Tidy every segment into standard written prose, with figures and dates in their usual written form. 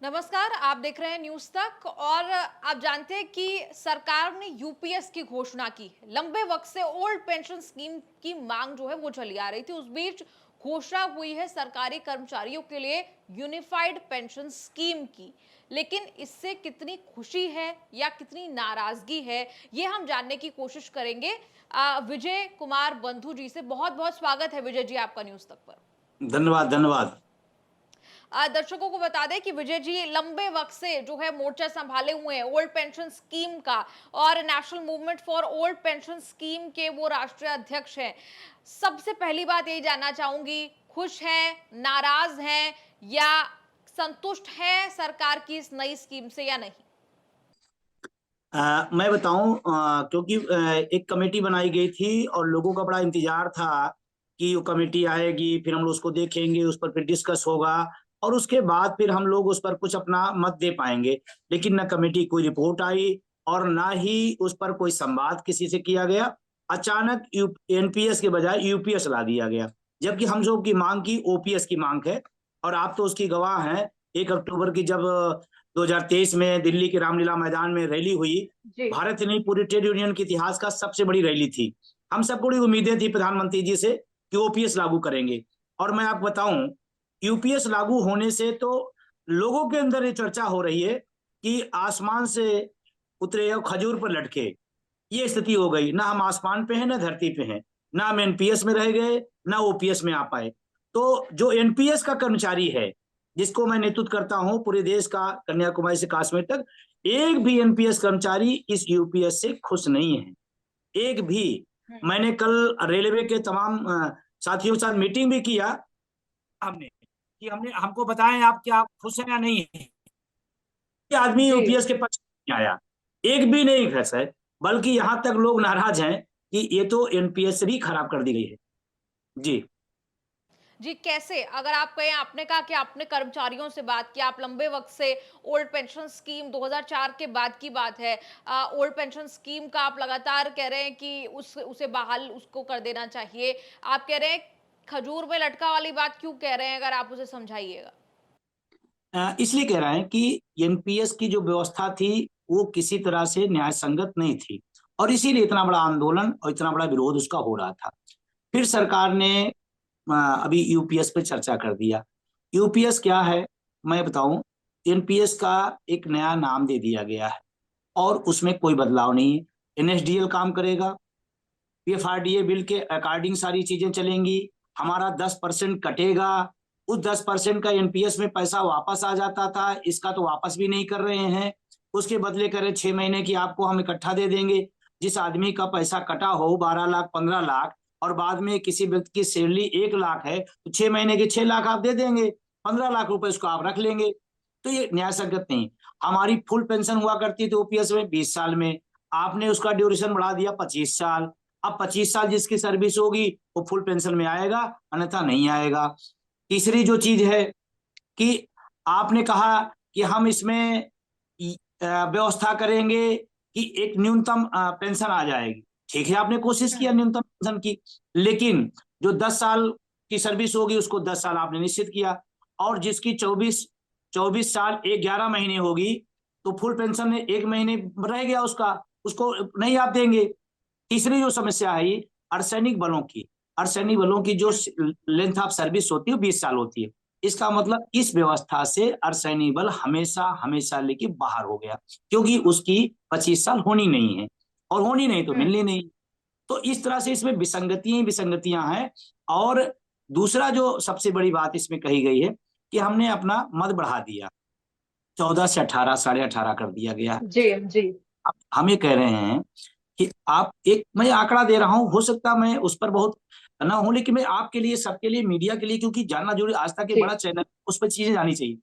नमस्कार, आप देख रहे हैं न्यूज़ तक और आप जानते हैं कि सरकार ने यूपीएस की घोषणा की है। लंबे वक्त से ओल्ड पेंशन स्कीम की मांग जो है वो चली आ रही थी। उस बीच घोषणा हुई है सरकारी कर्मचारियों के लिए यूनिफाइड पेंशन स्कीम की। लेकिन इससे कितनी खुशी है या कितनी नाराजगी है, ये हम जानने की कोशिश करेंगे विजय कुमार बंधु जी से। बहुत बहुत स्वागत है विजय जी आपका न्यूज़ तक पर। धन्यवाद धन्यवाद। दर्शकों को बता दें कि विजय जी लंबे वक्त से जो है मोर्चा संभाले हुए हैं ओल्ड पेंशन स्कीम का और national movement for old pension scheme के वो राष्ट्रीय अध्यक्ष हैं। सबसे पहली बात यही जानना चाहूंगी, खुश हैं, नाराज हैं या संतुष्ट हैं सरकार की इस नई स्कीम से या नहीं? मैं बताऊं, क्योंकि एक कमेटी बनाई गई थी और लोगों का बड़ा इंतजार था कि वो कमेटी आएगी, फिर हम लोग उसको देखेंगे, उस पर फिर डिस्कस होगा और उसके बाद फिर हम लोग उस पर कुछ अपना मत दे पाएंगे। लेकिन न कमेटी कोई रिपोर्ट आई और ना ही उस पर कोई संवाद किसी से किया गया। अचानक एनपीएस के बजाय यूपीएस ला दिया गया, जबकि हम लोग की मांग की ओपीएस की मांग है। और आप तो उसकी गवाह हैं, 1 अक्टूबर की जब 2023 में दिल्ली के रामलीला मैदान में रैली हुई, जी। भारत नहीं पूरी ट्रेड यूनियन के इतिहास का सबसे बड़ी रैली थी। हम सबको बड़ी उम्मीदें थी प्रधानमंत्री जी से कि ओपीएस लागू करेंगे। और मैं आपको बताऊं, यूपीएस लागू होने से तो लोगों के अंदर ये चर्चा हो रही है कि आसमान से उतरे और खजूर पर लटके, ये स्थिति हो गई। ना हम आसमान पे हैं ना धरती पे हैं, ना हम एनपीएस में रह गए ना ओपीएस में आ पाए। तो जो एनपीएस का कर्मचारी है, जिसको मैं नेतृत्व करता हूं पूरे देश का, कन्याकुमारी से कश्मीर तक, एक भी एनपीएस कर्मचारी इस यूपीएस से खुश नहीं है, एक भी। मैंने कल रेलवे के तमाम साथियों के साथ मीटिंग भी किया हमने, कि हमने हमको बताएं आप क्या खुश हैं या नहीं है। आदमी जी। यूपीएस के पक्ष में नहीं आया, एक भी नहीं खुश है। बल्कि यहां तक लोग नाराज हैं कि ये तो एनपीएस से भी खराब कर दी गई है। जी। जी, कैसे? अगर आप कहें, आपने कहा कि आपने कर्मचारियों से बात की, आप लंबे वक़्त से ओल्ड पेंशन स्कीम 2004 के बाद की बात है। ओल्ड पेंशन स्कीम का आप लगातार कह रहे हैं कि उसे बहाल उसको कर देना चाहिए। आप कह रहे हैं खजूर में लटका वाली बात क्यों कह रहे हैं? अगर आप उसे समझाइएगा। इसलिए कह रहे हैं कि एनपीएस की जो व्यवस्था थी वो किसी तरह से न्याय संगत नहीं थी, और इसीलिए इतना बड़ा आंदोलन और इतना बड़ा विरोध उसका हो रहा था। फिर सरकार ने अभी यूपीएस पे चर्चा कर दिया। यूपीएस क्या है मैं बताऊं, एनपीएस का एक नया नाम दे दिया गया है और उसमें कोई बदलाव नहीं है। एनएसडीएल काम करेगा, पीएफआरडीए बिल के अकॉर्डिंग सारी चीजें चलेंगी। हमारा 10% कटेगा, उस 10% का एनपीएस में पैसा वापस आ जाता था, इसका तो वापस भी नहीं कर रहे हैं। उसके बदले करें 6 महीने की आपको हम इकट्ठा दे देंगे। जिस आदमी का पैसा कटा हो 12 लाख 15 लाख, और बाद में किसी व्यक्ति की सैलरी 1 लाख है, तो 6 महीने के 6 लाख आप दे देंगे, 15 लाख रुपए उसको आप रख लेंगे। तो ये न्याय संगत नहीं। हमारी फुल पेंशन हुआ करती थी ओपीएस में 20 साल में, आपने उसका ड्यूरेशन बढ़ा दिया 25 साल। अब 25 साल जिसकी सर्विस होगी वो फुल पेंशन में आएगा, अन्यथा नहीं आएगा। तीसरी जो चीज है कि आपने कहा कि हम इसमें व्यवस्था करेंगे कि एक न्यूनतम पेंशन आ जाएगी। ठीक है, आपने कोशिश किया न्यूनतम पेंशन की, लेकिन जो 10 साल की सर्विस होगी उसको 10 साल आपने निश्चित किया, और जिसकी 24 साल 11 महीने होगी तो फुल पेंशन 1 महीने रह गया उसका, उसको नहीं आप देंगे। तीसरी जो समस्या है ये अर्धसैनिक बलों की, अर्धसैनिक बलों की जो लेंथ ऑफ सर्विस होती है 20 साल होती है। इसका मतलब इस व्यवस्था से अर्धसैनिक बल हमेशा हमेशा लेके बाहर हो गया, क्योंकि उसकी 25 साल होनी नहीं है, और होनी नहीं तो मिलनी नहीं। तो इस तरह से इसमें विसंगतियां विसंगतियां हैं। और दूसरा जो सबसे बड़ी बात इसमें कही गई है कि हमने अपना मद बढ़ा दिया, 14 से 18, 18.5 कर दिया गया। जी, जी। अब हम ये कह रहे हैं कि आप, एक मैं आंकड़ा दे रहा हूं, हो सकता मैं उस पर बहुत ना हूं, लेकिन मैं आपके लिए, सबके लिए, मीडिया के लिए, क्योंकि जानना जरूरी, आज तक एक जी। बड़ा चैनल, उस पर चीजें जानी चाहिए।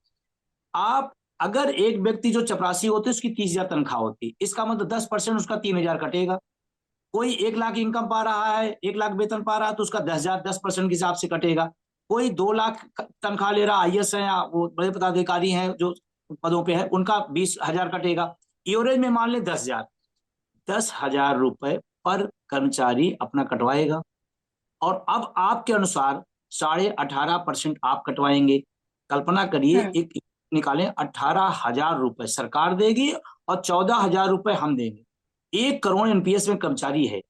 आप, अगर एक व्यक्ति जो चपरासी होते उसकी 30,000 तनख्वाह होती, इसका मतलब 10% उसका 3,000 कटेगा। कोई 1 लाख इनकम पा रहा है, 1 लाख वेतन पा रहा है, तो उसका 10,000 10% के हिसाब से कटेगा। कोई 2 लाख तनख्वाह ले रहा, आईएएस है या वो बड़े पदाधिकारी हैं जो पदों पे है, उनका 20,000 कटेगा। एवरेज में मान ले 10,000, 10,000 रुपए पर कर्मचारी अपना कटवाएगा। और अब आपके अनुसार 18.5% आप कटवाएंगे। कल्पना करिए, एक निकालें, 18,000 रुपए सरकार देगी और 14,000 रुपए हम देंगे। 1 करोड़ एनपीएस में कर्मचारी है।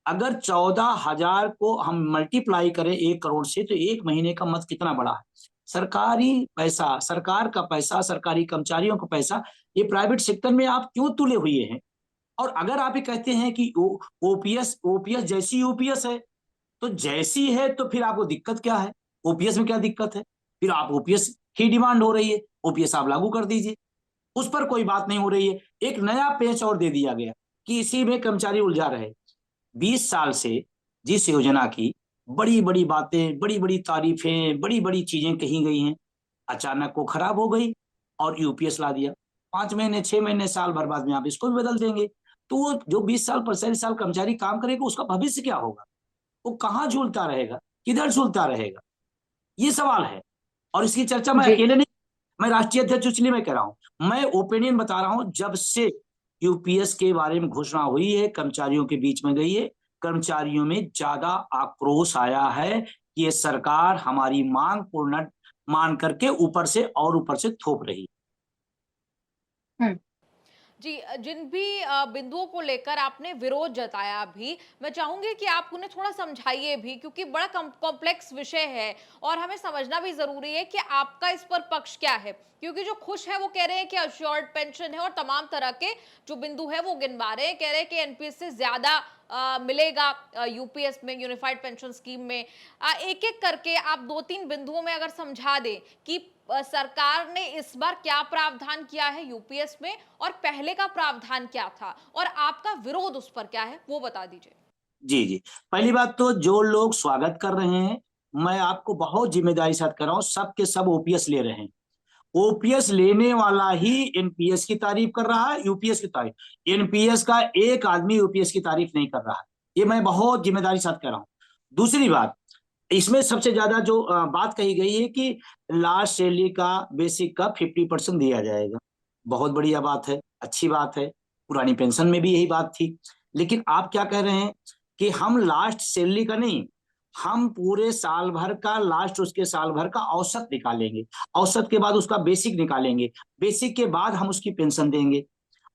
अगर 14,000 को हम मल्टीप्लाई करें 1 करोड़ से, तो 1 महीने का मत कितना बड़ा है। सरकारी पैसा, सरकार का पैसा, सरकारी कर्मचारियों का पैसा, ये प्राइवेट सेक्टर में आप क्यों तुले हुए हैं। और अगर आप ये कहते हैं कि ओपीएस ओपीएस जैसी यूपीएस है, तो जैसी है तो फिर आपको दिक्कत क्या है। ओपीएस में क्या दिक्कत है, फिर आप ओपीएस की डिमांड हो रही है, ओपीएस आप लागू कर दीजिए, उस पर कोई बात नहीं हो रही है। एक नया पेच और दे दिया गया कि इसी में कर्मचारी उलझा रहे। 20 साल से जिस योजना की बड़ी बड़ी बातें, बड़ी बड़ी तारीफें, बड़ी बड़ी चीजें कही गई हैं, अचानक वो खराब हो गई और यूपीएस ला दिया। 5 महीने, 6 महीने, साल भर बाद में आप इसको भी बदल देंगे, तो वो जो 20 साल, 45 साल कर्मचारी काम करेगा, उसका भविष्य क्या होगा। वो कहाँ झूलता रहेगा, किधर झूलता रहेगा, ये सवाल है। और इसकी चर्चा मैं जी। अकेले नहीं, मैं राष्ट्रीय अध्यक्ष इसलिए मैं कह रहा हूं, मैं ओपिनियन बता रहा हूं। जब से यूपीएस के बारे में घोषणा हुई है, कर्मचारियों के बीच में गई है, कर्मचारियों में ज्यादा आक्रोश आया है कि ये सरकार हमारी मांग पूर्ण मान करके ऊपर से और ऊपर से थोप रही। हम्म। जी, जिन भी बिंदुओं को लेकर आपने विरोध जताया अभी, मैं चाहूंगी कि आप उन्हें थोड़ा समझाइए भी, क्योंकि बड़ा कॉम्प्लेक्स विषय है और हमें समझना भी जरूरी है कि आपका इस पर पक्ष क्या है। क्योंकि जो खुश है वो कह रहे हैं कि अश्योर्ड पेंशन है और तमाम तरह के जो बिंदु है वो गिनवा रहे हैं, कह रहे हैं कि एनपीएस से ज्यादा मिलेगा यूपीएस में, यूनिफाइड पेंशन स्कीम में। एक एक करके आप 2-3 बिंदुओं में अगर समझा दें कि सरकार ने इस बार क्या प्रावधान किया है यूपीएस में और पहले का प्रावधान क्या था और आपका विरोध उस पर क्या है, वो बता दीजिए। जी जी, पहली बात तो जो लोग स्वागत कर रहे हैं, मैं आपको बहुत जिम्मेदारी साथ कर रहा हूं, सब के सब ओपीएस ले रहे हैं। ओपीएस लेने वाला ही एनपीएस की तारीफ कर रहा है, यूपीएस की तारीफ। एनपीएस का एक आदमी यूपीएस की तारीफ नहीं कर रहा है, ये मैं बहुत जिम्मेदारी साथ कर रहा हूं। दूसरी बात, इसमें सबसे ज्यादा जो बात कही गई है कि लास्ट सैलरी का, बेसिक का 50% दिया जाएगा। बहुत बढ़िया बात है, अच्छी बात है, पुरानी पेंशन में भी यही बात थी। लेकिन आप क्या कह रहे हैं कि हम लास्ट सैलरी का नहीं, हम पूरे साल भर का, लास्ट उसके साल भर का औसत निकालेंगे, औसत के बाद उसका बेसिक निकालेंगे, बेसिक के बाद हम उसकी पेंशन देंगे।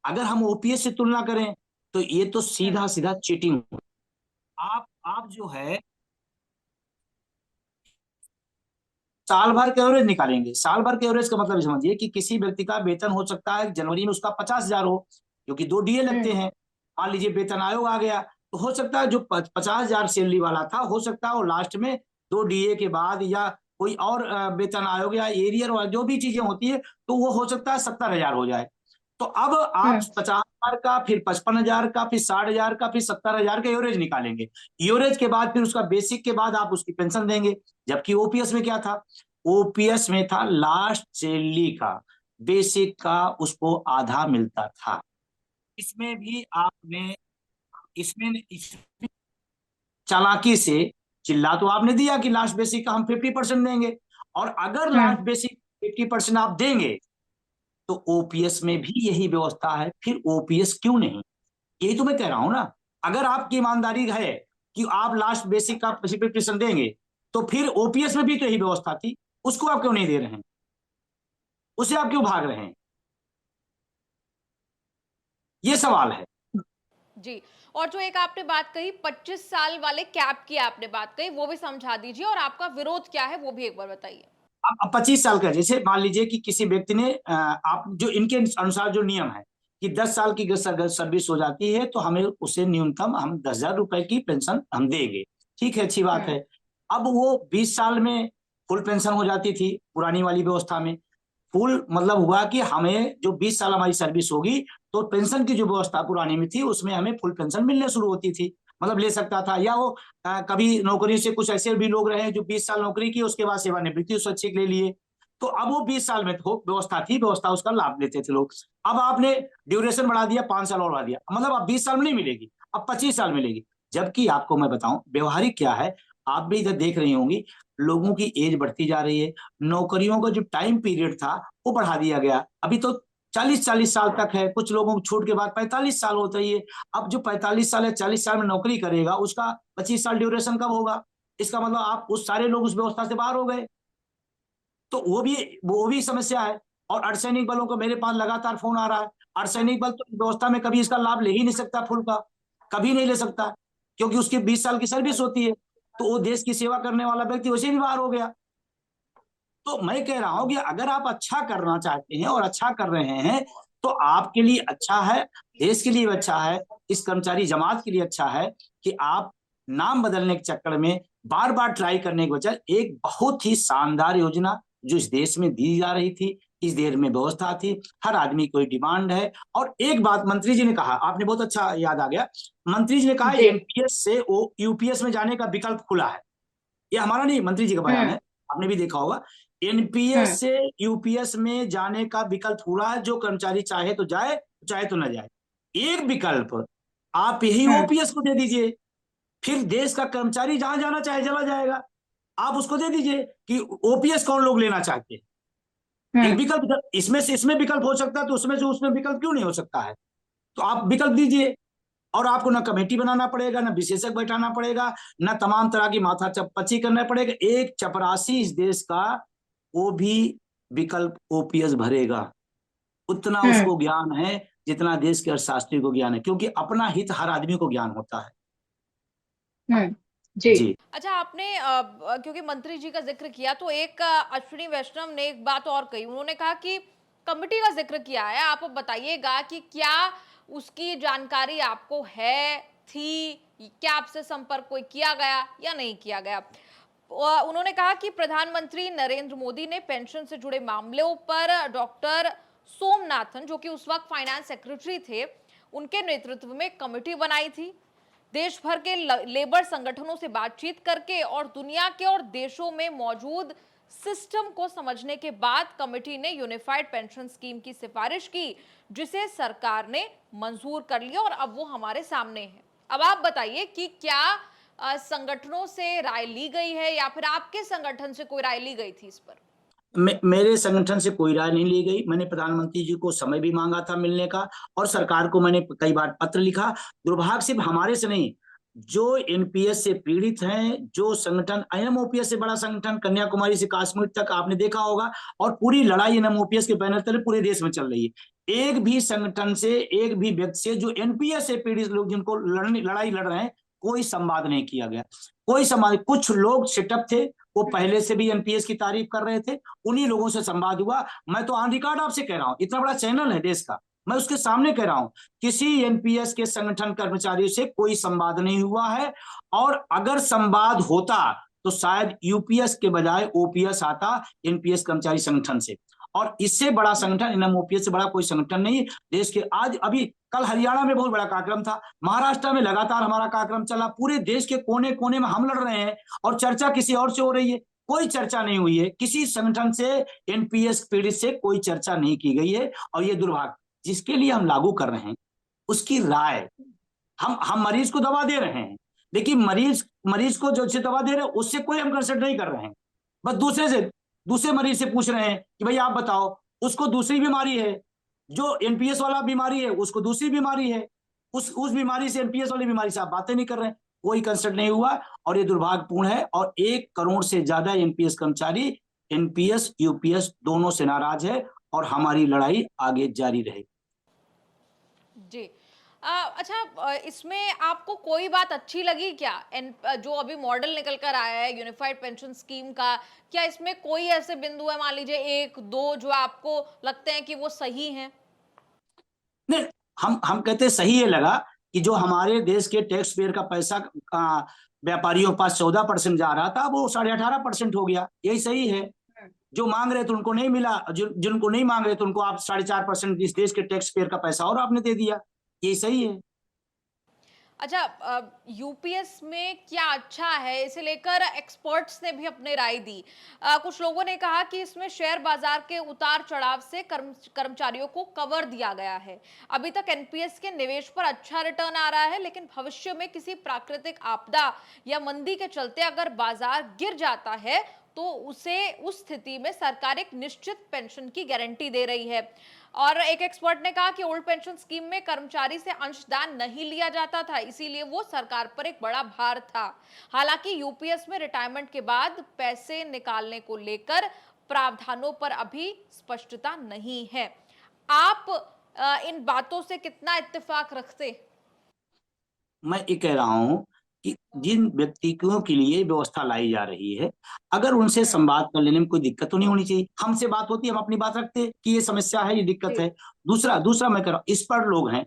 अगर हम ओपीएस से तुलना करें तो ये तो सीधा सीधा चीटिंग। आप जो है साल भर के एवरेज निकालेंगे। साल भर के एवरेज का मतलब समझिए कि किसी व्यक्ति का वेतन हो सकता है जनवरी में उसका 50,000 हो, क्योंकि 2 डीए लगते हैं। मान लीजिए वेतन आयोग आ गया, तो हो सकता है जो 50,000 सैलरी वाला था, हो सकता है वो लास्ट में 2 डीए के बाद या कोई और वेतन आयोग या एरियर वाला जो भी चीजें होती है, तो वो हो सकता है 70,000 हो जाए। तो अब आप 50,000 का, फिर 55,000 का, फिर 60,000 का, फिर 70,000 का एवरेज निकालेंगे। एवरेज के बाद फिर उसका बेसिक के बाद आप उसकी पेंशन देंगे। जबकि ओपीएस में क्या था, ओपीएस में था लास्ट सैलरी का, बेसिक का उसको आधा मिलता था। इसमें भी आपने, इसमें चालाकी से चिल्ला तो आपने दिया कि लास्ट बेसिक का हम 50% देंगे, और अगर लास्ट बेसिक 50% आप देंगे तो ओपीएस में भी यही व्यवस्था है, फिर ओपीएस क्यों नहीं। यही तो मैं कह रहा हूं ना, अगर आपकी ईमानदारी है कि आप लास्ट बेसिक का 50% देंगे, तो फिर ओपीएस में भी तो यही व्यवस्था थी, उसको आप क्यों नहीं दे रहे हैं, उसे आप क्यों भाग रहे हैं, ये सवाल है। जी। और जो एक आपने बात कही 25 साल वाले कैप की आपने बात कही, वो भी समझा दीजिए और आपका विरोध क्या है वो भी एक बार बताइए। अब 25 साल का, जैसे मान लीजिए कि किसी व्यक्ति ने आप जो इनके अनुसार जो नियम है कि 10 साल की सर्विस हो जाती है तो हमें उसे न्यूनतम हम 10,000 रुपए की पेंशन हम देंगे। ठीक है, अच्छी बात है। अब वो 20 साल में फुल पेंशन हो जाती थी पुरानी वाली व्यवस्था में। फुल मतलब हुआ कि हमें जो 20 साल हमारी सर्विस होगी तो पेंशन की जो व्यवस्था पुरानी में थी उसमें हमें फुल पेंशन मिलने शुरू होती थी, मतलब ले सकता था। या वो कभी नौकरी से, कुछ ऐसे भी लोग रहे जो 20 साल नौकरी की, उसके बाद सेवानिवृत्ति स्वैच्छिक ले लिए, तो अब वो 20 साल में तो व्यवस्था थी, व्यवस्था उसका लाभ लेते थे लोग। अब आपने ड्यूरेशन बढ़ा दिया, 5 साल और बढ़ा दिया, मतलब अब 20 साल में नहीं मिलेगी, अब 25 साल मिलेगी। जबकि आपको मैं बताऊं व्यवहारिक क्या है, आप भी इधर देख रही होंगी, लोगों की एज बढ़ती जा रही है, नौकरियों का जो टाइम पीरियड था वो बढ़ा दिया गया। अभी तो 40-40 साल तक है, कुछ लोगों को छूट के बाद 45 साल होता ही है। अब जो 45 साल या 40 साल में नौकरी करेगा उसका 25 साल ड्यूरेशन कब होगा, इसका मतलब आप उस सारे लोग उस व्यवस्था से बाहर हो गए, तो वो भी समस्या है। और अर्धसैनिक बलों को मेरे पास लगातार फोन आ रहा है। अर्धसैनिक बल तो व्यवस्था में कभी इसका लाभ ले ही नहीं सकता, फुल का कभी नहीं ले सकता, क्योंकि उसकी 20 साल की सर्विस होती है, तो वो देश की सेवा करने वाला व्यक्ति वैसे भी बाहर हो गया। तो मैं कह रहा हूं कि अगर आप अच्छा करना चाहते हैं और अच्छा कर रहे हैं तो आपके लिए अच्छा है, देश के लिए भी अच्छा है, इस कर्मचारी जमात के लिए अच्छा है कि आप नाम बदलने के चक्कर में बार बार ट्राई करने के बजाय एक बहुत ही शानदार योजना जो इस देश में दी जा रही थी, इस देश में व्यवस्था थी, हर आदमी कोई डिमांड है। और एक बात मंत्री जी ने कहा, आपने बहुत अच्छा याद आ गया, मंत्री जी ने कहा जी। एनपीएस से वो यूपीएस में जाने का विकल्प खुला है। ये हमारा नहीं, मंत्री जी का बयान है, आपने भी देखा होगा। एनपीएस से यूपीएस में जाने का विकल्प खुला है, जो कर्मचारी चाहे तो जाए, चाहे तो ना जाए। एक विकल्प आप यही ओपीएस को दे दीजिए, फिर देश का कर्मचारी जहां जाना चाहे चला जाएगा। आप उसको दे दीजिए कि ओपीएस कौन लोग लेना चाहते हैं, एक विकल्प इसमें से इसमें विकल्प हो सकता है, तो उसमें से उसमें विकल्प क्यों नहीं हो सकता है? तो आप विकल्प दीजिए, और आपको ना कमेटी बनाना पड़ेगा, ना विशेषज्ञ बैठाना पड़ेगा, ना तमाम तरह की माथा चपच्ची करना पड़ेगा। एक चपरासी इस देश का वो भी विकल्प ओपीएस भरेगा, उतना उसको ज्ञान है जितना देश के अर्थशास्त्री को ज्ञान है, क्योंकि अपना हित हर आदमी को ज्ञान होता है। जी। जी अच्छा, आपने क्योंकि मंत्री जी का जिक्र किया तो एक अश्विनी वैष्णव ने एक बात और कही। उन्होंने कहा कि कमिटी का जिक्र किया है, आप बताइएगा कि क्या उसकी जानकारी आपको है, थी, क्या आपसे संपर्क कोई किया गया या नहीं किया गया? उन्होंने कहा कि प्रधानमंत्री नरेंद्र मोदी ने पेंशन से जुड़े मामलों पर डॉक्टर सोमनाथन, जो कि उस वक्त फाइनेंस सेक्रेटरी थे, उनके नेतृत्व में कमेटी बनाई थी। देश भर के लेबर संगठनों से बातचीत करके और दुनिया के और देशों में मौजूद सिस्टम को समझने के बाद कमेटी ने यूनिफाइड पेंशन स्कीम की सिफारिश की, जिसे सरकार ने मंजूर कर लिया और अब वो हमारे सामने है। अब आप बताइए कि क्या संगठनों से राय ली गई है या फिर आपके संगठन से कोई राय ली गई थी इस पर? मेरे संगठन से कोई राय नहीं ली गई। मैंने प्रधानमंत्री जी को समय भी मांगा था मिलने का, और सरकार को मैंने कई बार पत्र लिखा। दुर्भाग्य सिर्फ हमारे से नहीं, जो एनपीएस से पीड़ित हैं, जो संगठन एनएमओपीएस से बड़ा संगठन कन्याकुमारी से कश्मीर तक आपने देखा होगा, और पूरी लड़ाई एनएमओपीएस के बैनर तले पूरे देश में चल रही है। एक भी संगठन से, एक भी व्यक्ति से जो एनपीएस से पीड़ित लोग जिनको लड़ाई लड़ रहे हैं, कोई संवाद नहीं किया गया, कोई संवाद। कुछ लोग सेटअप थे, वो पहले से भी एनपीएस की तारीफ कर रहे थे, उन्हीं लोगों से संवाद हुआ। मैं तो ऑन रिकॉर्ड आपसे कह रहा हूं, इतना बड़ा चैनल है देश का, मैं उसके सामने कह रहा हूं, किसी एनपीएस के संगठन कर्मचारियों से कोई संवाद नहीं हुआ है। और अगर संवाद होता तो शायद यूपीएस के बजाय ओपीएस आता एनपीएस कर्मचारी संगठन से, और इससे बड़ा संगठन एनएमओपीएस से बड़ा कोई संगठन नहीं देश के। आज अभी कल हरियाणा में बहुत बड़ा कार्यक्रम था, महाराष्ट्र में लगातार हमारा कार्यक्रम चला, पूरे देश के कोने कोने में हम लड़ रहे हैं, और चर्चा किसी और से हो रही है। कोई चर्चा नहीं हुई है किसी संगठन से, एनपीएस पीड़ित से कोई चर्चा नहीं की गई है। और ये दुर्भाग्य, जिसके लिए हम लागू कर रहे हैं उसकी राय, हम मरीज को दवा दे रहे हैं, लेकिन मरीज को जो दवा दे रहे हैं उससे कोई हम कंसल्ट नहीं कर रहे हैं, बस दूसरे मरीज से पूछ रहे हैं कि भाई आप बताओ, उसको दूसरी बीमारी है, जो एनपीएस वाला बीमारी है उसको दूसरी बीमारी है, उस बीमारी से, एनपीएस वाली बीमारी से आप बातें नहीं कर रहे हैं, कोई कंसल्ट नहीं हुआ। और ये दुर्भाग्यपूर्ण है। और 1 करोड़ से ज्यादा एनपीएस कर्मचारी एनपीएस यूपीएस दोनों से नाराज है, और हमारी लड़ाई आगे जारी रहेगी। जी। अच्छा, इसमें आपको कोई बात अच्छी लगी क्या? जो अभी मॉडल निकल कर आया है यूनिफाइड पेंशन स्कीम का, क्या इसमें कोई ऐसे बिंदु है, मान लीजिए 1-2, जो आपको लगते हैं कि वो सही हैं? नहीं, हम कहते सही ये लगा कि जो हमारे देश के टैक्स पेयर का पैसा व्यापारियों के पास 14% जा रहा था, वो 18.5% हो गया, यही सही है। जो मांग रहे थे उनको नहीं मिला, जिनको नहीं मांग रहे थे उनको आप 4.5% इस देश के टैक्स पेयर का पैसा और आपने दे दिया, यही सही है। अच्छा, यूपीएस में क्या अच्छा है, इसे लेकर एक्सपर्ट्स ने भी अपनी राय दी। कुछ लोगों ने कहा कि इसमें शेयर बाजार के उतार चढ़ाव से कर्मचारियों को कवर दिया गया है। अभी तक एनपीएस के निवेश पर अच्छा रिटर्न आ रहा है, लेकिन भविष्य में किसी प्राकृतिक आपदा या मंदी के चलते अगर बाजार गिर जाता है तो उस स्थिति में सरकार एक निश्चित पेंशन की गारंटी दे रही है। और एक एक्सपर्ट ने कहा कि ओल्ड पेंशन स्कीम में कर्मचारी से अंशदान नहीं लिया जाता था, इसीलिए वो सरकार पर एक बड़ा भार था। हालांकि यूपीएस में रिटायरमेंट के बाद पैसे निकालने को लेकर प्रावधानों पर अभी स्पष्टता नहीं है। आप इन बातों से कितना इत्तेफाक रखते? मैं ये कह रहा हूं कि जिन व्यक्तियों के लिए व्यवस्था लाई जा रही है, अगर उनसे संवाद कर लेने में कोई दिक्कत तो नहीं होनी चाहिए। हमसे बात होती है, हम अपनी बात रखते हैं कि ये समस्या है, ये दिक्कत है। दूसरा दूसरा मैं कह रहा हूं, इस पर लोग हैं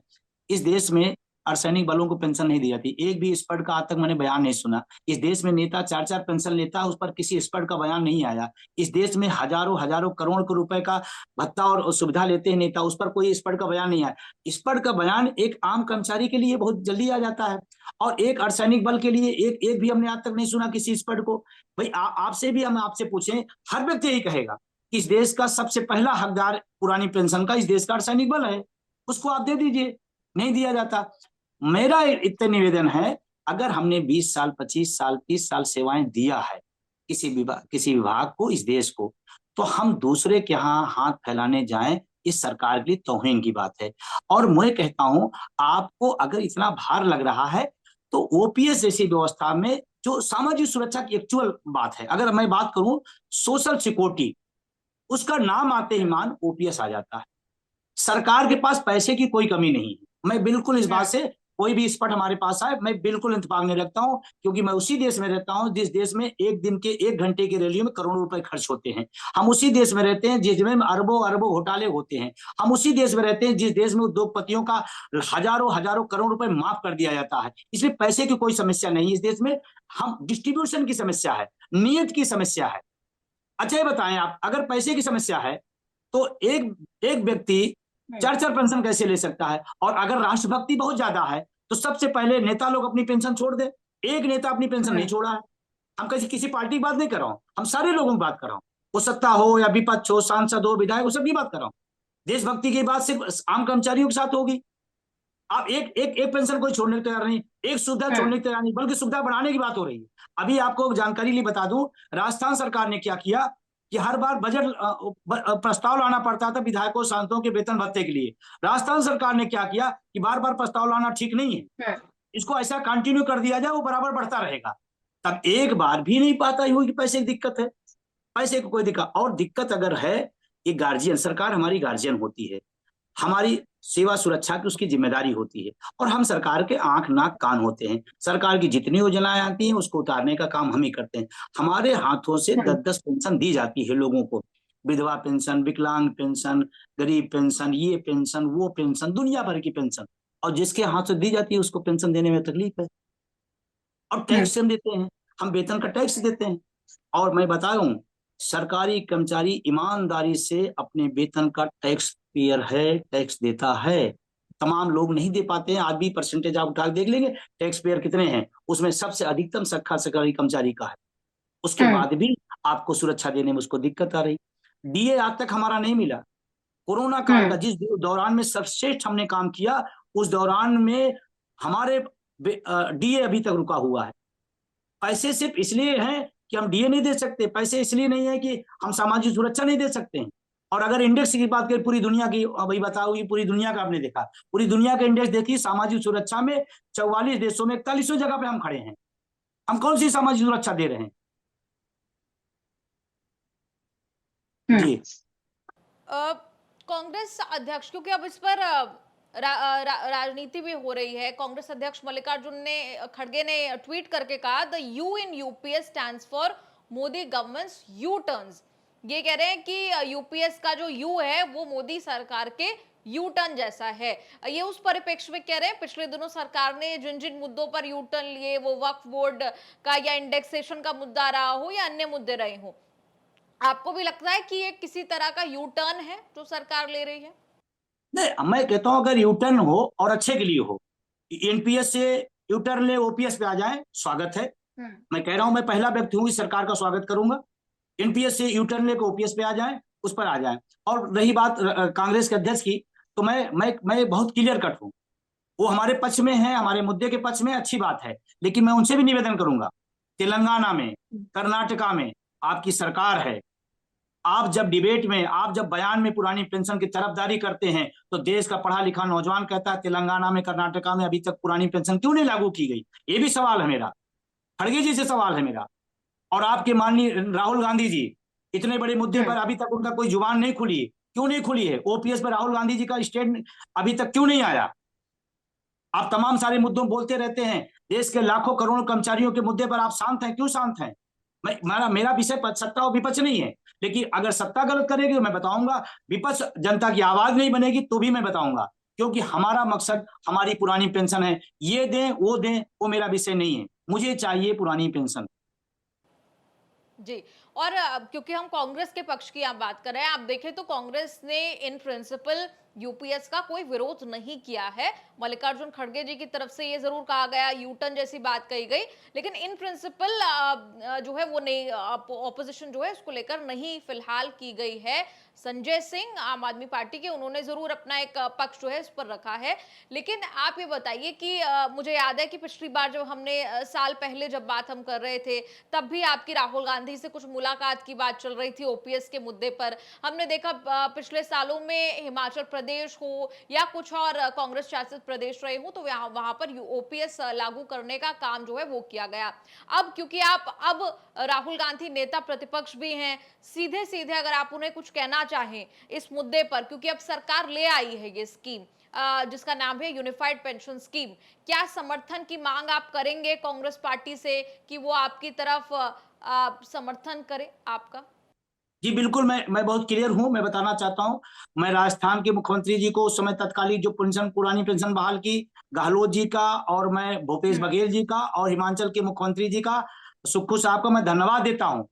इस देश में, अर्धसैनिक बलों को पेंशन नहीं दी जाती। एक भी स्पष्ट का आज तक मैंने बयान नहीं सुना। इस देश में नेता 4-4 पेंशन लेता है, उस पर किसी स्पष्ट का बयान नहीं आया। इस देश में हजारों हजारों करोड़ के रुपए का भत्ता और सुविधा लेते हैं नेता, उस पर कोई स्पष्ट का बयान नहीं आया। स्पष्ट का बयान एक आम कर्मचारी के लिए बहुत जल्दी आ जाता है, और एक अर्धसैनिक बल के लिए एक एक भी हमने आज तक नहीं सुना किसी स्पष्ट को। भाई आपसे भी हम आपसे पूछें, हर व्यक्ति यही कहेगा कि इस देश का सबसे पहला हकदार पुरानी पेंशन का इस देश का अर्धसैनिक बल है, उसको आप दे दीजिए। नहीं दिया जाता। मेरा इतना निवेदन है, अगर हमने 20 साल 25 साल 30 साल सेवाएं दिया है किसी विभाग को, इस देश को, तो हम दूसरे के यहाँ हाथ फैलाने जाएं, इस सरकार के लिए तौहीन की बात है। और मैं कहता हूं, आपको अगर इतना भार लग रहा है तो ओपीएस जैसी व्यवस्था में जो सामाजिक सुरक्षा की एक्चुअल बात है, अगर मैं बात करूं सोशल सिक्योरिटी, उसका नाम आते ही मान ओपीएस आ जाता है। सरकार के पास पैसे की कोई कमी नहीं है। मैं बिल्कुल इस बात से, कोई भी स्पष्ट हमारे पास आए, मैं बिल्कुल इंतफाक नहीं रखता हूं, क्योंकि मैं उसी देश में रहता हूं जिस देश में एक दिन के 1 घंटे की रैलियों में करोड़ों रुपए खर्च होते हैं। हम उसी देश में रहते हैं जिसमें अरबों अरबों घोटाले होते हैं। हम उसी देश में रहते हैं जिस देश में उद्योगपतियों का हजारों हजारों करोड़ रुपए माफ कर दिया जाता है। इसलिए पैसे की कोई समस्या नहीं है इस देश में। हम डिस्ट्रीब्यूशन की समस्या है, नियत की समस्या है। अच्छा ये बताएं आप, अगर पैसे की समस्या है तो एक एक व्यक्ति 4-4 पेंशन कैसे ले सकता है? और अगर राष्ट्रभक्ति बहुत ज्यादा है तो सबसे पहले नेता लोग अपनी पेंशन छोड़ दे। एक नेता अपनी पेंशन नहीं छोड़ा है। हम किसी पार्टी की बात नहीं कर रहा हूं, हम सारे लोगों की बात कर रहा हूं, वो सत्ता हो या विपक्ष हो, सांसद हो, विधायक हो, सबकी बात कर रहा हूं। देशभक्ति की बात सिर्फ आम कर्मचारियों के साथ होगी। आप एक पेंशन कोई छोड़ने को तैयार नहीं, एक सुविधा छोड़ने को तैयार नहीं, बल्कि सुविधा बढ़ाने की बात हो रही है। अभी आपको जानकारी लिए बता दूं, राजस्थान सरकार ने क्या किया कि हर बार बजट प्रस्ताव लाना पड़ता था विधायकों सांसदों के वेतन भत्ते के लिए। राजस्थान सरकार ने क्या किया कि बार बार प्रस्ताव लाना ठीक नहीं है, इसको ऐसा कंटिन्यू कर दिया जाए, वो बराबर बढ़ता रहेगा। तब एक बार भी नहीं पाता हुई कि पैसे की दिक्कत है। पैसे की कोई दिक्कत, और दिक्कत अगर है, ये गार्जियन, सरकार हमारी गार्जियन होती है, हमारी सेवा सुरक्षा की उसकी जिम्मेदारी होती है, और हम सरकार के आंख नाक कान होते हैं। सरकार की जितनी योजनाएं आती हैं उसको उतारने का काम हम ही करते हैं। हमारे हाथों से 10-10 पेंशन दी जाती है लोगों को, विधवा पेंशन, विकलांग पेंशन, गरीब पेंशन, ये पेंशन, वो पेंशन, दुनिया भर की पेंशन, और जिसके हाथ से दी जाती है उसको पेंशन देने में तकलीफ है। और टैक्स हम देते हैं, हम वेतन का टैक्स देते हैं। और मैं बता रहा हूं, सरकारी कर्मचारी ईमानदारी से अपने वेतन का टैक्स पेयर है, टैक्स देता है। तमाम लोग नहीं दे पाते हैं। आज भी परसेंटेज आप उठा देख लेंगे टैक्स पेयर कितने हैं, उसमें सबसे अधिकतम सखा सरकारी कर्मचारी का है। उसके बाद भी आपको सुरक्षा देने में उसको दिक्कत आ रही। डीए आज तक हमारा नहीं मिला। कोरोना काल का जिस दौरान में सर्वश्रेष्ठ हमने काम किया, उस दौरान में हमारे डीए अभी तक रुका हुआ है। पैसे सिर्फ इसलिए हैं कि हम डीए नहीं दे सकते, पैसे इसलिए नहीं है कि हम सामाजिक सुरक्षा नहीं दे सकते हैं। और अगर इंडेक्स की बात करें पूरी दुनिया की, भाई बताओ, ये पूरी दुनिया का आपने देखा, पूरी दुनिया का इंडेक्स देखिए सामाजिक सुरक्षा में 44 देशों में 41वें जगह पे हम खड़े हैं। हम कौन सी सामाजिक सुरक्षा दे रहे हैं? जी। कांग्रेस अध्यक्ष, क्योंकि अब इस पर राजनीति भी हो रही है, कांग्रेस अध्यक्ष मल्लिकार्जुन खड़गे ने ट्वीट करके कहा, the you in UPS stands for Modi governments you turns. ये कह रहे हैं कि यूपीएस का जो यू है वो मोदी सरकार के यू टर्न जैसा है। ये उस परिप्रेक्ष्य में कह रहे हैं, पिछले दिनों सरकार ने जिन जिन मुद्दों पर यू टर्न लिए, वो वक्फ बोर्ड का या इंडेक्सेशन का मुद्दा रहा हो या अन्य मुद्दे रहे हो, आपको भी लगता है कि ये किसी तरह का यू टर्न है जो सरकार ले रही है? नहीं, मैं कहता हूं अगर यूटर्न हो और अच्छे के लिए हो, एनपीएस से यूटर्न ले ओपीएस पे आ जाए, स्वागत है। मैं कह रहा हूं, मैं पहला व्यक्ति हूं इस सरकार का स्वागत करूंगा। एनपीएस से यूटर्न ले ओपीएस पे आ जाए, उस पर आ जाए। और रही बात कांग्रेस के अध्यक्ष की, तो मैं बहुत क्लियर कट हूं। वो हमारे पक्ष में है, हमारे मुद्दे के पक्ष में, अच्छी बात है। लेकिन मैं उनसे भी निवेदन करूंगा, तेलंगाना में, कर्नाटका में आपकी सरकार है। आप जब डिबेट में, आप जब बयान में पुरानी पेंशन की तरफदारी करते हैं, तो देश का पढ़ा लिखा नौजवान कहता है तेलंगाना में, कर्नाटका में अभी तक पुरानी पेंशन क्यों नहीं लागू की गई? ये भी सवाल है मेरा, खड़गे जी से सवाल है मेरा। और आपके माननीय राहुल गांधी जी, इतने बड़े मुद्दे पर अभी तक उनका कोई जुबान नहीं खुली। क्यों नहीं खुली है? ओपीएस पर राहुल गांधी जी का स्टैंड अभी तक क्यों नहीं आया? आप तमाम सारे मुद्दों बोलते रहते हैं, देश के लाखों करोड़ों कर्मचारियों के मुद्दे पर आप शांत हैं, क्यों शांत हैं? मेरा विषय सत्ता और विपक्ष नहीं है, लेकिन अगर सत्ता गलत करेगी तो मैं बताऊंगा, विपक्ष जनता की आवाज नहीं बनेगी तो भी मैं बताऊंगा, क्योंकि हमारा मकसद हमारी पुरानी पेंशन है। ये दें वो मेरा विषय नहीं है, मुझे चाहिए पुरानी पेंशन। जी। और क्योंकि हम कांग्रेस के पक्ष की आप बात कर रहे हैं, आप देखें तो कांग्रेस ने इन प्रिंसिपल यूपीएस का कोई विरोध नहीं किया है। मल्लिकार्जुन खड़गे जी की तरफ से ये जरूर कहा गया, यूटर्न जैसी बात कही गई, लेकिन इन प्रिंसिपल जो है वो नहीं, ऑपोजिशन जो है उसको लेकर नहीं फिलहाल की गई है। संजय सिंह आम आदमी पार्टी के, उन्होंने जरूर अपना एक पक्ष जो है इस पर रखा है। लेकिन आप ये बताइए कि मुझे याद है कि पिछली बार जब हमने साल पहले जब बात हम कर रहे थे, तब भी आपकी राहुल गांधी से कुछ मुलाकात की बात चल रही थी ओपीएस के मुद्दे पर। हमने देखा पिछले सालों में हिमाचल प्रदेश हो या कुछ और कांग्रेस शासित प्रदेश रहे हो, तो वहां पर ओपीएस लागू करने का काम जो है वो किया गया। अब क्योंकि आप अब राहुल गांधी नेता प्रतिपक्ष भी हैं, सीधे सीधे अगर आप उन्हें कुछ कहना चाहें इस मुद्दे पर, क्योंकि अब सरकार ले आई है ये स्कीम जिसका नाम है यूनिफाइड पेंशन स्कीम, क्या समर्थन की मांग आप करेंगे कांग्रेस पार्टी से कि वो आपकी तरफ समर्थन करे आपका? जी बिल्कुल, मैं बहुत क्लियर हूं। मैं बताना चाहता हूं, मैं राजस्थान के मुख्यमंत्री जी को उस समय तत्कालीन जो पेंशन पुरानी पेंशन बहाल की, गहलोत जी का, और मैं भूपेश बघेल जी का, और हिमाचल के मुख्यमंत्री जी का, सुक्खू साहब का मैं धन्यवाद देता हूं।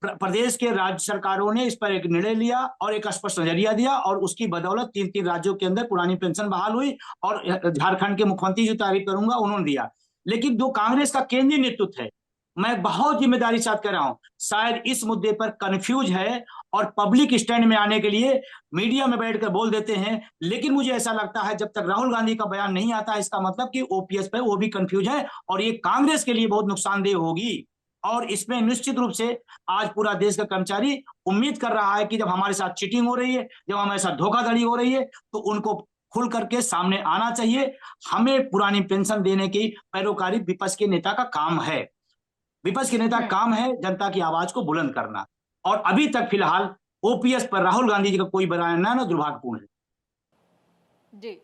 प्रदेश के राज्य सरकारों ने इस पर एक निर्णय लिया और एक स्पष्ट नजरिया दिया, और उसकी बदौलत 3-3 राज्यों के अंदर पुरानी पेंशन बहाल हुई, और झारखंड के मुख्यमंत्री जी तारीफ करूंगा, उन्होंने दिया। लेकिन जो कांग्रेस का केंद्रीय नेतृत्व है, मैं बहुत जिम्मेदारी साथ कह रहा हूं, शायद इस मुद्दे पर कंफ्यूज है और पब्लिक स्टैंड में आने के लिए मीडिया में बैठकर बोल देते हैं। लेकिन मुझे ऐसा लगता है जब तक राहुल गांधी का बयान नहीं आता, इसका मतलब कि ओपीएस पे वो भी कंफ्यूज है, और ये कांग्रेस के लिए बहुत नुकसानदेह होगी। और इसमें निश्चित रूप से आज पूरा देश का कर्मचारी उम्मीद कर रहा है कि जब हमारे साथ चीटिंग हो रही है, जब हमारे साथ धोखाधड़ी हो रही है, तो उनको खुल करके सामने आना चाहिए। हमें पुरानी पेंशन देने की पैरोकारी विपक्ष के नेता का काम है। विपक्ष के नेता काम है जनता की आवाज को बुलंद करना, और अभी तक फिलहाल ओपीएस पर राहुल गांधी जी का कोई बयान ना दुर्भाग्यपूर्ण है। जी।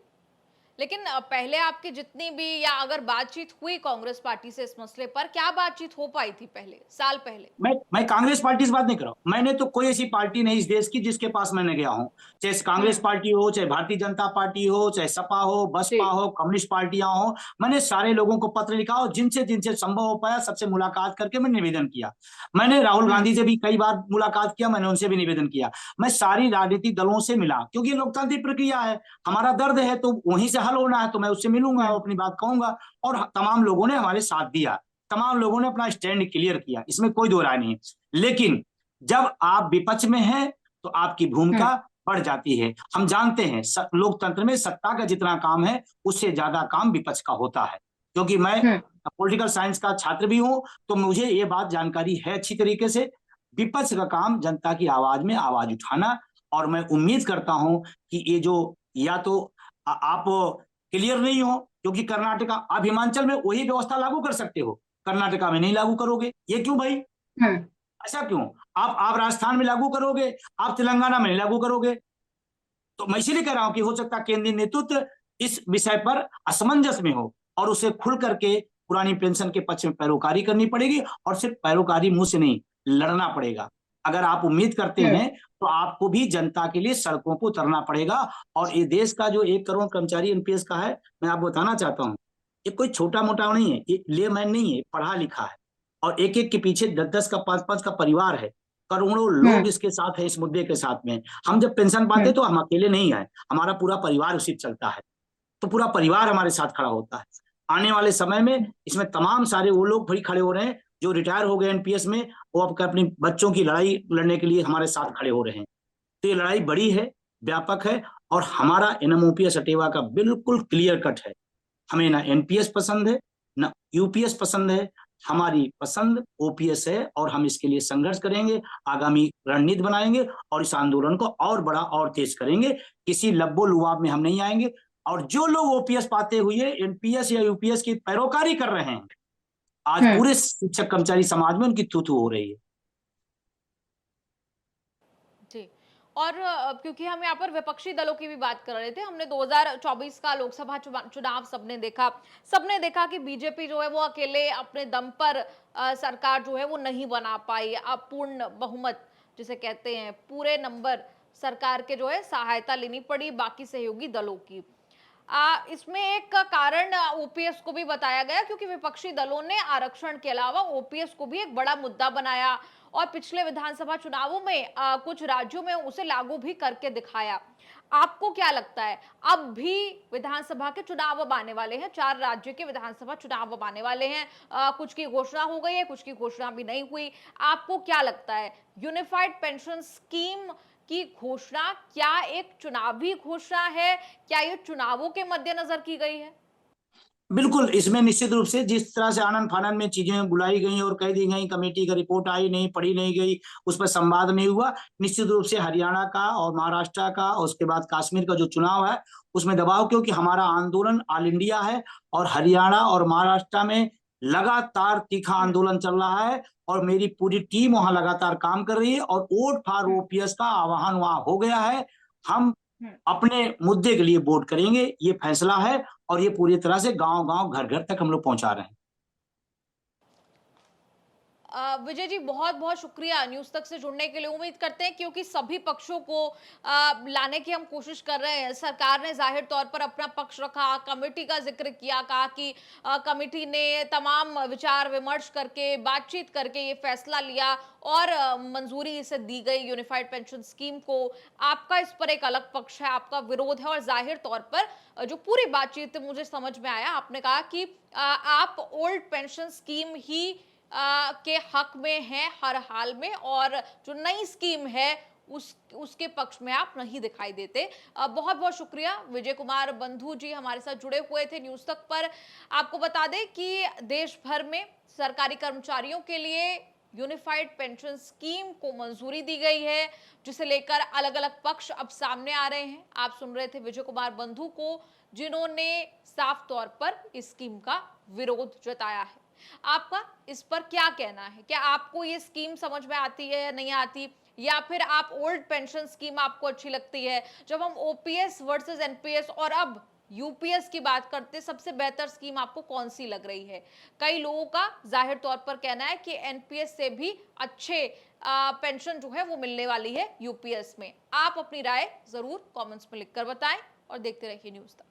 लेकिन पहले आपकी जितनी भी या अगर बातचीत हुई कांग्रेस पार्टी से इस मसले पर, क्या बातचीत हो पाई थी पहले, साल पहले? मैं कांग्रेस पार्टी से बात नहीं कर रहा हूं। मैंने तो कोई ऐसी पार्टी नहीं इस देश की जिसके पास मैंने गया हूं, चाहे कांग्रेस पार्टी हो, चाहे भारतीय जनता पार्टी हो, चाहे सपा हो, बसपा हो, कम्युनिस्ट पार्टियां हो, मैंने सारे लोगों को पत्र लिखा और जिनसे जिनसे संभव हो पाया सबसे मुलाकात करके मैं निवेदन किया। मैंने राहुल गांधी से भी कई बार मुलाकात किया, मैंने उनसे भी निवेदन किया। मैं सारी राजनीतिक दलों से मिला, क्योंकि ये लोकतांत्रिक प्रक्रिया है, हमारा दर्द है तो वहीं से हल होना है, तो मैं उससे मिलूंगा, अपनी बात कहूंगा। और तमाम लोगों ने हमारे साथ दिया, तमाम लोगों ने अपना स्टैंड क्लियर किया, इसमें कोई दो राय नहीं। लेकिन जब आप विपक्ष में हैं तो आपकी भूमिका बढ़ जाती है। हम जानते हैं लोकतंत्र में सत्ता का जितना काम है उससे ज्यादा काम विपक्ष का होता है, क्योंकि मैं पॉलिटिकल साइंस का छात्र भी हूं, तो मुझे ये बात जानकारी है अच्छी तरीके से। विपक्ष का काम जनता की आवाज में आवाज उठाना, और मैं उम्मीद करता हूं कि ये जो, या तो आप क्लियर नहीं हो, क्योंकि कर्नाटका, आप हिमाचल में वही व्यवस्था लागू कर सकते हो, कर्नाटका में नहीं लागू करोगे, ये क्यों भाई? ऐसा क्यों? आप राजस्थान में लागू करोगे, आप तेलंगाना में नहीं लागू करोगे। तो मैं इसीलिए कह रहा हूं कि हो सकता है केंद्रीय नेतृत्व इस विषय पर असमंजस में हो, और उसे खुल करके पुरानी पेंशन के पक्ष में पैरोकारी करनी पड़ेगी, और सिर्फ पैरोकारी मुंह से नहीं, लड़ना पड़ेगा। अगर आप उम्मीद करते हैं तो आपको भी जनता के लिए सड़कों पर उतरना पड़ेगा। और ये देश का जो 1 करोड़ कर्मचारी एनपीएस का है, मैं आपको बताना चाहता हूँ, ये कोई छोटा मोटा नहीं है, ये लेमैन नहीं है, पढ़ा लिखा है, और एक एक के पीछे 10-10 का 5-5 का परिवार है, करोड़ों लोग इसके साथ है, इस मुद्दे के साथ में। हम जब पेंशन पाते तो हम अकेले नहीं है, हमारा पूरा परिवार उसी चलता है, तो पूरा परिवार हमारे साथ खड़ा होता है। आने वाले समय में इसमें तमाम सारे वो लोग भी खड़े हो रहे हैं जो रिटायर हो गए एनपीएस में, वो अपनी बच्चों की लड़ाई लड़ने के लिए हमारे साथ खड़े हो रहे हैं। तो ये लड़ाई बड़ी है, व्यापक है, और हमारा एनएमओपीएस हटेवा का बिल्कुल क्लियर कट है। हमें ना एनपीएस पसंद है ना यूपीएस पसंद है, हमारी पसंद ओपीएस है, और हम इसके लिए संघर्ष करेंगे, आगामी रणनीति बनाएंगे, और इस आंदोलन को और बड़ा और तेज करेंगे। किसी लब्बो लुआब में हम नहीं आएंगे। और जो लोग ओपीएस पाते हुए एनपीएस या यूपीएस की पैरोकारी कर रहे हैं, आज पूरे शिक्षक कर्मचारी समाज में उनकी थू थू हो रही है। और क्योंकि हम यहाँ पर विपक्षी दलों की भी बात कर रहे थे, हमने 2024 का लोकसभा चुनाव सबने देखा कि बीजेपी जो है वो अकेले अपने दम पर सरकार जो है वो नहीं बना पाई। अपूर्ण बहुमत जिसे कहते हैं, पूरे नंबर सरकार के जो है सहायता लेनी पड़ी बाकी सहयोगी दलों की। इसमें एक कारण ओपीएस को भी बताया गया, क्योंकि विपक्षी दलों ने आरक्षण के अलावा ओपीएस को भी एक बड़ा मुद्दा बनाया और पिछले विधानसभा चुनावों में कुछ राज्यों में उसे लागू भी करके दिखाया। आपको क्या लगता है, अब भी विधानसभा के चुनाव अब आने वाले हैं, 4 राज्य के विधानसभा चुनाव अब आने वाले हैं, कुछ की घोषणा हो गई है, कुछ की घोषणा भी नहीं हुई। आपको क्या लगता है, यूनिफाइड पेंशन स्कीम की घोषणा क्या एक चुनावी घोषणा है? क्या ये चुनावों के मद्देनजर की गई है? बिल्कुल, इसमें निश्चित रूप से जिस तरह से आनन-फानन में चीजें बुलाई गई और कह दी गई, कमेटी का रिपोर्ट आई नहीं, पढ़ी नहीं गई, उस पर संवाद नहीं हुआ। निश्चित रूप से हरियाणा का और महाराष्ट्र का और उसके बाद कश्मीर का जो चुनाव है, उसमें दबाव, क्योंकि हमारा आंदोलन ऑल इंडिया है और हरियाणा और महाराष्ट्र में लगातार तीखा हुँ, आंदोलन चल रहा है और मेरी पूरी टीम वहां लगातार काम कर रही है और वोट फॉर हुँ, ओपीएस का आह्वान वहां हो गया है। हम हुँ। अपने मुद्दे के लिए वोट करेंगे, ये फैसला है और ये पूरी तरह से गांव-गांव, घर-घर तक हम लोग पहुंचा रहे हैं। विजय जी, बहुत-बहुत शुक्रिया न्यूज़ तक से जुड़ने के लिए। उम्मीद करते हैं, क्योंकि सभी पक्षों को लाने की हम कोशिश कर रहे हैं। सरकार ने ज़ाहिर तौर पर अपना पक्ष रखा, कमेटी का ज़िक्र किया, कहा कि कमेटी ने तमाम विचार-विमर्श करके, बातचीत करके ये फैसला लिया और मंजूरी इसे दी गई यूनिफाइड पेंशन स्कीम को। आपका इस पर एक अलग पक्ष है, आपका विरोध है और ज़ाहिर तौर पर जो पूरी बातचीत मुझे समझ में आया, आपने कहा कि आप ओल्ड पेंशन स्कीम ही के हक में हैं हर हाल में, और जो नई स्कीम है उसके पक्ष में आप नहीं दिखाई देते। बहुत बहुत शुक्रिया विजय कुमार बंधु जी, हमारे साथ जुड़े हुए थे न्यूज तक पर। आपको बता दें कि देश भर में सरकारी कर्मचारियों के लिए यूनिफाइड पेंशन स्कीम को मंजूरी दी गई है, जिसे लेकर अलग अलग पक्ष अब सामने आ रहे हैं। आप सुन रहे थे विजय कुमार बंधु को, जिन्होंने साफ तौर पर इस स्कीम का विरोध जताया है। आपका इस पर क्या कहना है? क्या आपको ये स्कीम समझ में आती है या नहीं आती, या फिर आप ओल्ड पेंशन स्कीम आपको अच्छी लगती है? जब हम ओपीएस वर्सेस एनपीएस और अब यूपीएस की बात करते हैं, सबसे बेहतर स्कीम आपको कौन सी लग रही है? कई लोगों का जाहिर तौर पर कहना है कि एनपीएस से भी अच्छे पेंशन जो है वो मिलने वाली है यूपीएस में। आप अपनी राय जरूर कमेंट्स में लिखकर बताएं और देखते रहिए न्यूज़ तक।